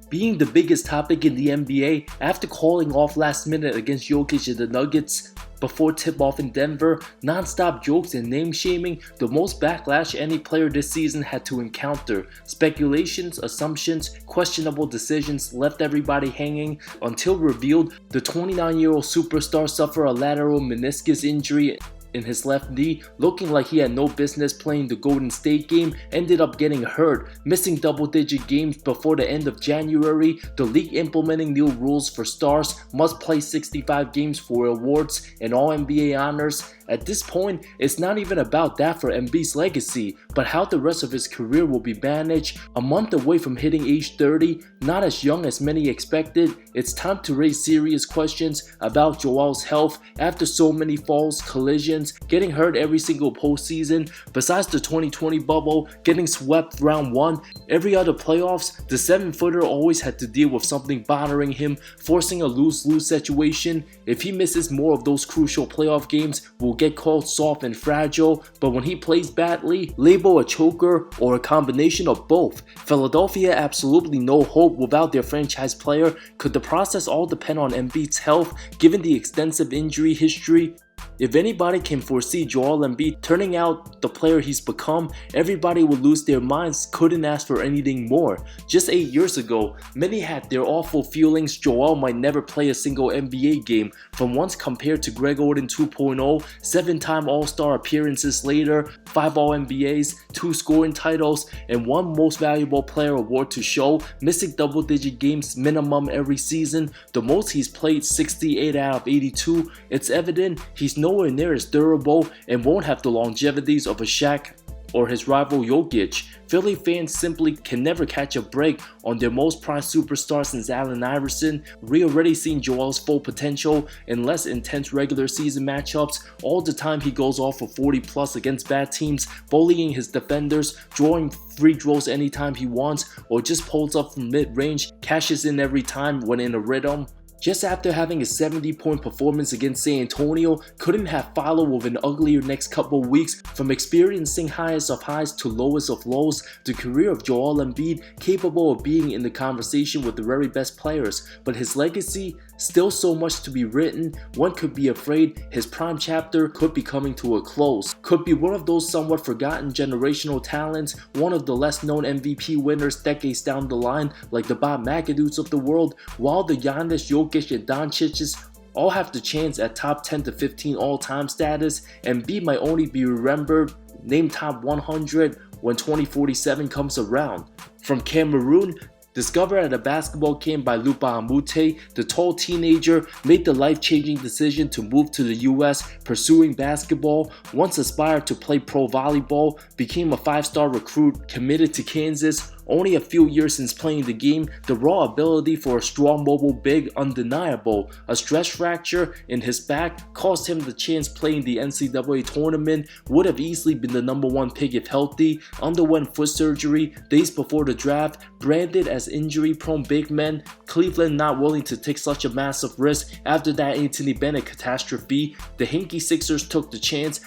being the biggest topic in the NBA after calling off last minute against Jokic and the Nuggets before tip-off in Denver, non-stop jokes and name-shaming, the most backlash any player this season had to encounter. Speculations, assumptions, questionable decisions left everybody hanging until revealed. The 29-year-old superstar suffered a lateral meniscus injury in his left knee, looking like he had no business playing the Golden State game, ended up getting hurt, missing double-digit games before the end of January. The league implementing new rules for stars must play 65 games for awards and All-NBA honors. At this point, it's not even about that for Embiid's legacy, but how the rest of his career will be managed. A month away from hitting age 30, not as young as many expected, it's time to raise serious questions about Joel's health after so many falls, collisions, getting hurt every single postseason. Besides the 2020 bubble, getting swept round 1, every other playoffs, the 7-footer always had to deal with something bothering him, forcing a lose-lose situation. If he misses more of those crucial playoff games, we'll get called soft and fragile, but when he plays badly, label a choker or a combination of both. Philadelphia absolutely no hope without their franchise player. Could the process all depend on Embiid's health given the extensive injury history? If anybody can foresee Joel Embiid turning out the player he's become, everybody would lose their minds, couldn't ask for anything more. Just 8 years ago, many had their awful feelings Joel might never play a single NBA game, from once compared to Greg Oden 2.0, 7-time All-Star appearances later, 5 All-NBAs, 2 scoring titles, and 1 Most Valuable Player award to show, missing double-digit games minimum every season, the most he's played 68 out of 82, it's evident he's nowhere near as durable and won't have the longevities of a Shaq or his rival Jokic. Philly fans simply can never catch a break on their most prized superstar since Allen Iverson. We already seen Joel's full potential in less intense regular season matchups. All the time he goes off for 40 plus against bad teams, bullying his defenders, drawing free throws anytime he wants, or just pulls up from mid-range, cashes in every time when in a rhythm. Just after having a 70-point performance against San Antonio, couldn't have followed with an uglier next couple weeks. From experiencing highest of highs to lowest of lows, the career of Joel Embiid capable of being in the conversation with the very best players, but his legacy, still so much to be written. One could be afraid his prime chapter could be coming to a close. Could be one of those somewhat forgotten generational talents, one of the less known MVP winners decades down the line, like the Bob McAdoo's of the world, while the Giannis, Jokic, and Doncic's all have the chance at top 10 to 15 all-time status. Embiid might only be remembered named top 100 when 2047 comes around. From Cameroon, discovered at a basketball camp by Lupa Amute, the tall teenager made the life-changing decision to move to the US, pursuing basketball. Once aspired to play pro volleyball, became a 5-star recruit, committed to Kansas. Only a few years since playing the game, the raw ability for a strong mobile big undeniable. A stress fracture in his back cost him the chance playing the NCAA tournament, would have easily been the #1 pick if healthy, underwent foot surgery days before the draft, branded as injury-prone big men, Cleveland not willing to take such a massive risk after that Anthony Bennett catastrophe. The Hinkie Sixers took the chance.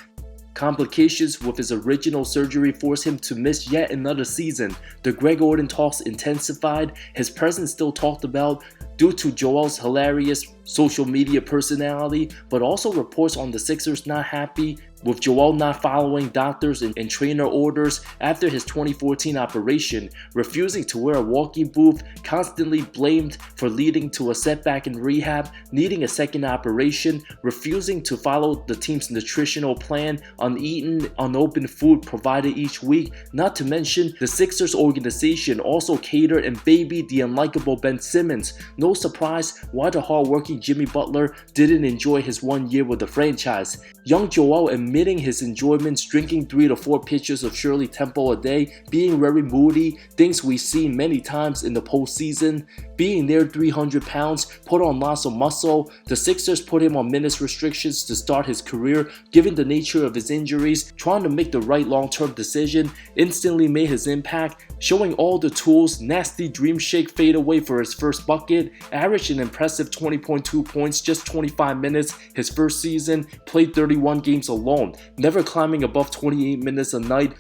Complications with his original surgery forced him to miss yet another season. The Greg Oden talks intensified, his presence still talked about due to Joel's hilarious social media personality, but also reports on the Sixers not happy with Joel not following doctors and trainer orders after his 2014 operation, refusing to wear a walking boot, constantly blamed for leading to a setback in rehab, needing a second operation, refusing to follow the team's nutritional plan, uneaten, unopened food provided each week, not to mention the Sixers organization also catered and babied the unlikable Ben Simmons. No surprise why the hardworking Jimmy Butler didn't enjoy his 1 year with the franchise. Young Joel admitting his enjoyments, drinking 3 to 4 pitchers of Shirley Temple a day, being very moody, things we've seen many times in the postseason, being near 300 pounds, put on lots of muscle. The Sixers put him on minutes restrictions to start his career, given the nature of his injuries, trying to make the right long-term decision, instantly made his impact, showing all the tools, nasty dream shake fade away for his first bucket, averaged an impressive 20.2 points, just 25 minutes his first season, played 31 games alone, never climbing above 28 minutes a night.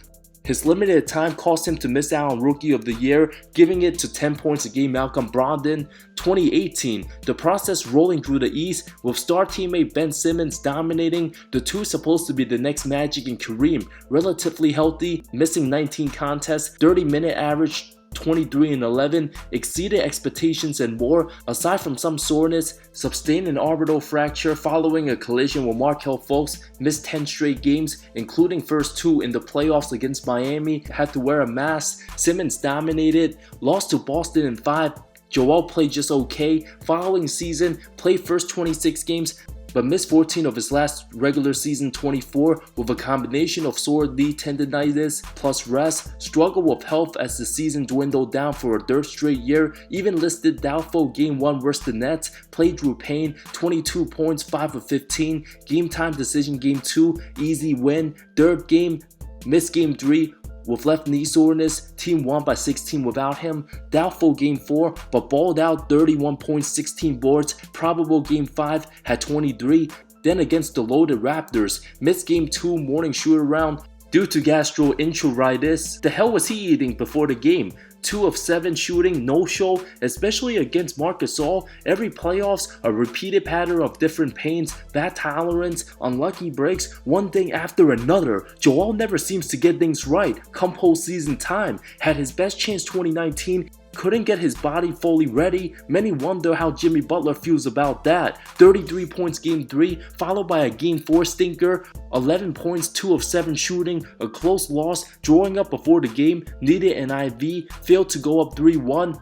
His limited time cost him to miss out on Rookie of the Year, giving it to 10 points a game Malcolm Brogdon. 2018, the process rolling through the East with star teammate Ben Simmons dominating. The two supposed to be the next Magic and Kareem, relatively healthy, missing 19 contests, 30-minute average, 23 and 11, exceeded expectations and more. Aside from some soreness, sustained an orbital fracture following a collision with Markelle Fultz, missed 10 straight games, including first 2 in the playoffs against Miami, had to wear a mask. Simmons dominated, lost to Boston in 5. Joel played just okay. Following season, played first 26 games, but missed 14 of his last regular season 24 with a combination of sore knee tendonitis plus rest. Struggled with health as the season dwindled down for a third straight year. Even listed doubtful game 1 versus the Nets. Played through pain, 22 points, 5 of 15. Game time decision game 2, easy win. Third game, missed game 3. With left knee soreness, team won by 16 without him. Doubtful game 4, but balled out 31 points, 16 boards. Probable game 5, had 23. Then against the loaded Raptors, missed game 2 morning shoot around due to gastroenteritis. The hell was he eating before the game? 2 of 7 shooting, no show, especially against Marc Gasol. Every playoffs, a repeated pattern of different pains, bad tolerance, unlucky breaks, one thing after another. Joel never seems to get things right come postseason time. Had his best chance 2019, couldn't get his body fully ready. Many wonder how Jimmy Butler feels about that. 33 points game 3, followed by a game 4 stinker. 11 points, 2 of 7 shooting, a close loss, drawing up before the game, needed an IV, failed to go up 3-1.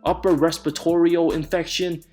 Upper respiratory infection.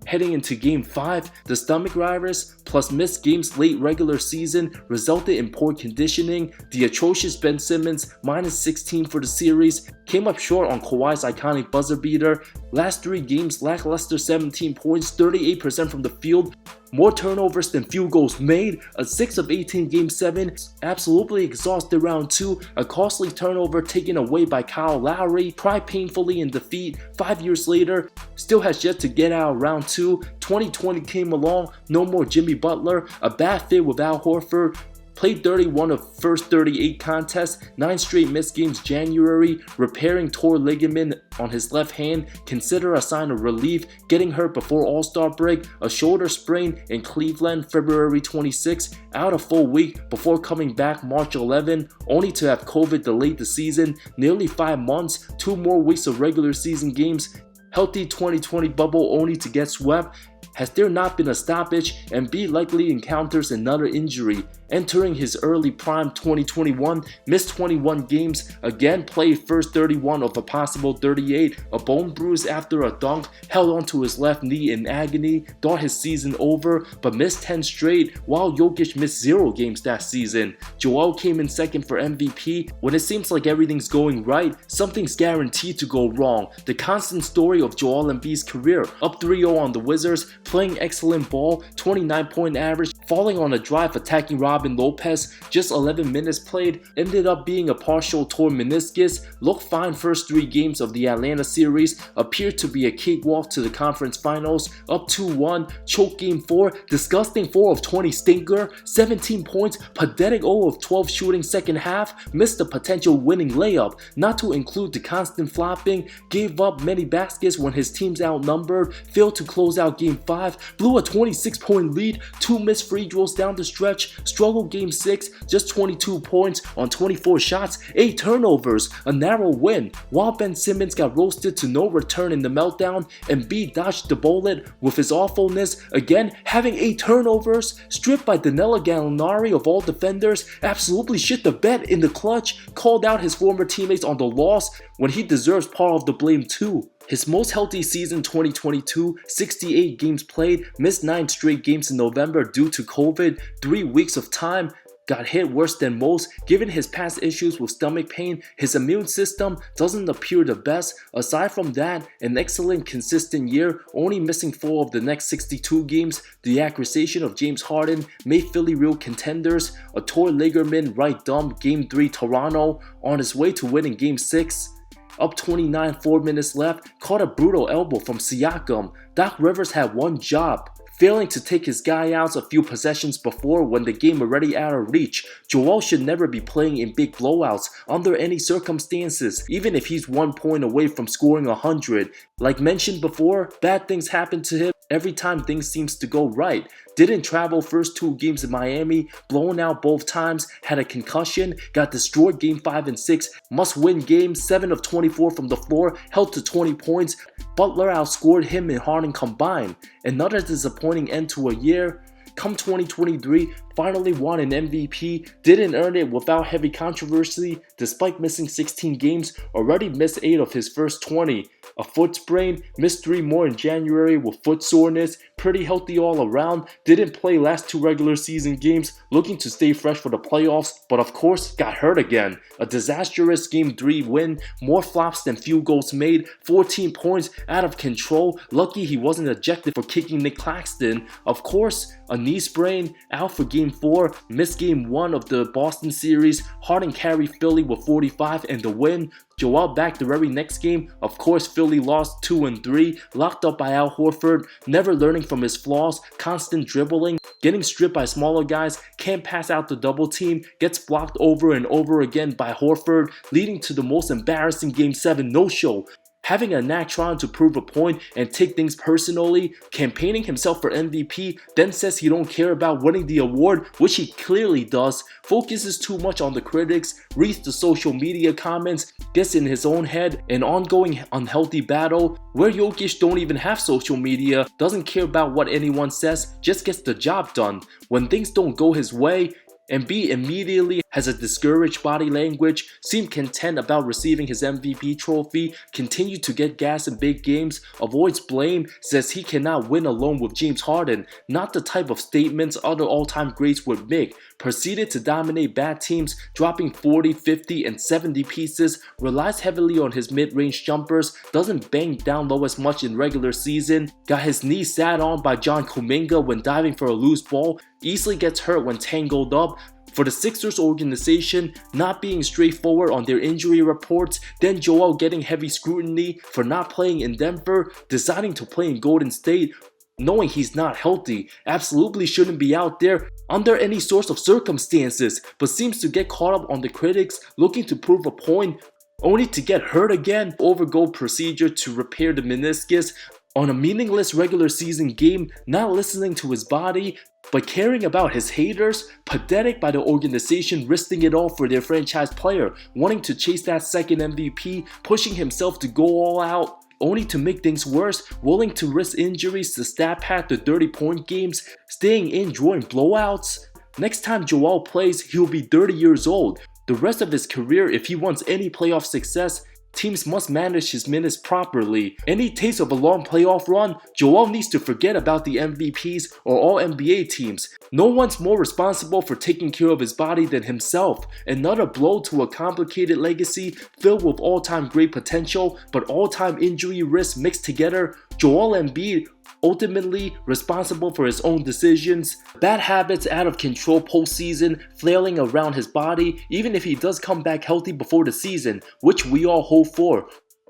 Heading into game 5, the stomach virus plus missed games late regular season resulted in poor conditioning. The atrocious Ben Simmons, minus 16 for the series, came up short on Kawhi's iconic buzzer beater. Last 3 games, lackluster 17 points, 38% from the field, more turnovers than field goals made, a 6 of 18 game 7, absolutely exhausted round 2, a costly turnover taken away by Kyle Lowry, cried painfully in defeat. 5 years later, still has yet to get out of round 2. 2020 came along, no more Jimmy Butler, a bad fit with Al Horford. Played 31 of first 38 contests, 9 straight missed games January, repairing torn ligament on his left hand, consider a sign of relief, getting hurt before All-Star break, a shoulder sprain in Cleveland February 26, out a full week before coming back March 11, only to have COVID delay the season, nearly 5 months, 2 more weeks of regular season games, healthy 2020 bubble only to get swept. Has there not been a stoppage? Embiid likely encounters another injury. Entering his early prime 2021, missed 21 games, again played first 31 of a possible 38, a bone bruise after a dunk, held onto his left knee in agony, thought his season over, but missed 10 straight, while Jokic missed 0 games that season. Joel came in second for MVP. When it seems like everything's going right, something's guaranteed to go wrong. The constant story of Joel Embiid's career, up 3-0 on the Wizards, playing excellent ball, 29-point average, falling on a drive attacking Robin Lopez, just 11 minutes played, ended up being a partial torn meniscus, looked fine first 3 games of the Atlanta series, appeared to be a cakewalk to the conference finals, up 2-1, choke game 4, disgusting 4 of 20 stinker, 17 points, pathetic 0 of 12 shooting second half, missed a potential winning layup, not to include the constant flopping, gave up many baskets when his team's outnumbered, failed to close out game 5, blew a 26-point lead, 2 missed free throws down the stretch, struggled game 6, just 22 points on 24 shots, 8 turnovers, a narrow win. While Ben Simmons got roasted to no return in the meltdown, Embiid dodged the bullet with his awfulness, again having 8 turnovers, stripped by Danilo Gallinari of all defenders, absolutely shit the bed in the clutch, called out his former teammates on the loss when he deserves part of the blame too. His most healthy season 2022, 68 games played, missed 9 straight games in November due to COVID, 3 weeks of time, got hit worse than most. Given his past issues with stomach pain, his immune system doesn't appear the best. Aside from that, an excellent consistent year, only missing 4 of the next 62 games. The acquisition of James Harden made Philly real contenders. A torn ligament right thumb, game 3 Toronto, on his way to winning game 6. Up 29, 4 minutes left, caught a brutal elbow from Siakam. Doc Rivers had one job, failing to take his guy out a few possessions before when the game already out of reach. Joel should never be playing in big blowouts under any circumstances, even if he's 1 point away from scoring 100. Like mentioned before, bad things happen to him every time things seems to go right. Didn't travel first 2 games in Miami, blown out both times, had a concussion, got destroyed game 5 and 6, must win games, 7 of 24 from the floor, held to 20 points. Butler outscored him and Harden combined. Another disappointing end to a year. Come 2023, finally won an MVP, didn't earn it without heavy controversy despite missing 16 games, already missed 8 of his first 20. A foot sprain, missed 3 more in January with foot soreness, pretty healthy all around, didn't play last 2 regular season games, looking to stay fresh for the playoffs, but of course got hurt again. A disastrous game 3 win, more flops than field goals made, 14 points, out of control, lucky he wasn't ejected for kicking Nick Claxton. Of course, a knee sprain, out for game 4, missed game 1 of the Boston series, Harden carried Philly with 45 and the win. Joel back the very next game. Of course, Philly lost 2 and 3, locked up by Al Horford, never learning from his flaws, constant dribbling, getting stripped by smaller guys, can't pass out the double team, gets blocked over and over again by Horford, leading to the most embarrassing Game 7 no-show. Having a knack trying to prove a point and take things personally, campaigning himself for MVP, then says he don't care about winning the award, which he clearly does, focuses too much on the critics, reads the social media comments, gets in his own head, an ongoing unhealthy battle, where Jokic don't even have social media, doesn't care about what anyone says, just gets the job done. When things don't go his way, Embiid immediately has a discouraged body language, seemed content about receiving his MVP trophy, continued to get gas in big games, avoids blame, says he cannot win alone with James Harden, not the type of statements other all-time greats would make, proceeded to dominate bad teams, dropping 40, 50, and 70 pieces, relies heavily on his mid-range jumpers, doesn't bang down low as much in regular season, got his knee sat on by John Kuminga when diving for a loose ball, easily gets hurt when tangled up. For the Sixers organization, not being straightforward on their injury reports, then Joel getting heavy scrutiny for not playing in Denver, deciding to play in Golden State, knowing he's not healthy, absolutely shouldn't be out there under any source of circumstances, but seems to get caught up on the critics, looking to prove a point, only to get hurt again, overgo procedure to repair the meniscus, on a meaningless regular season game, not listening to his body, but caring about his haters, pathetic by the organization risking it all for their franchise player, wanting to chase that second MVP, pushing himself to go all out, only to make things worse, willing to risk injuries to stat pad the 30-point games, staying in during blowouts. Next time Joel plays, he'll be 30 years old. The rest of his career, if he wants any playoff success, teams must manage his minutes properly. Any taste of a long playoff run, Joel needs to forget about the MVPs or all NBA teams. No one's more responsible for taking care of his body than himself. Another blow to a complicated legacy filled with all-time great potential, but all-time injury risks mixed together. Joel Embiid ultimately responsible for his own decisions, bad habits out of control postseason, flailing around his body, even if he does come back healthy before the season, which we all hope for.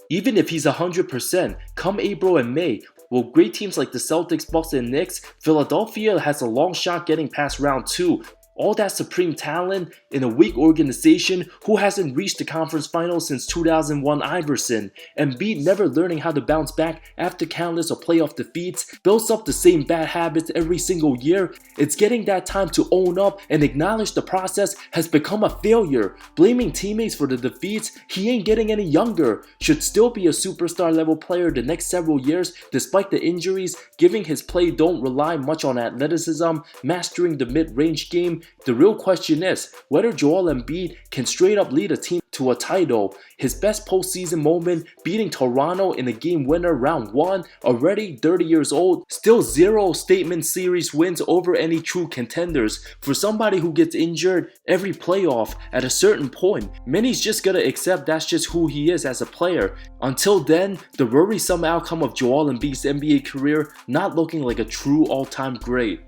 Even if he's 100%, come April and May, with great teams like the Celtics, Bucks, and Knicks, Philadelphia has a long shot getting past round 2. All that supreme talent in a weak organization who hasn't reached the conference finals since 2001 Iverson. Embiid never learning how to bounce back after countless of playoff defeats, builds up the same bad habits every single year. It's getting that time to own up and acknowledge the process has become a failure. Blaming teammates for the defeats, he ain't getting any younger. Should still be a superstar level player the next several years despite the injuries, giving his play don't rely much on athleticism, mastering the mid-range game. The real question is whether Joel Embiid can straight up lead a team to a title. His best postseason moment, beating Toronto in a game winner round 1, already 30 years old, still 0 statement series wins over any true contenders. For somebody who gets injured every playoff at a certain point, many's just gonna accept that's just who he is as a player. Until then, the worrisome outcome of Joel Embiid's NBA career not looking like a true all-time great.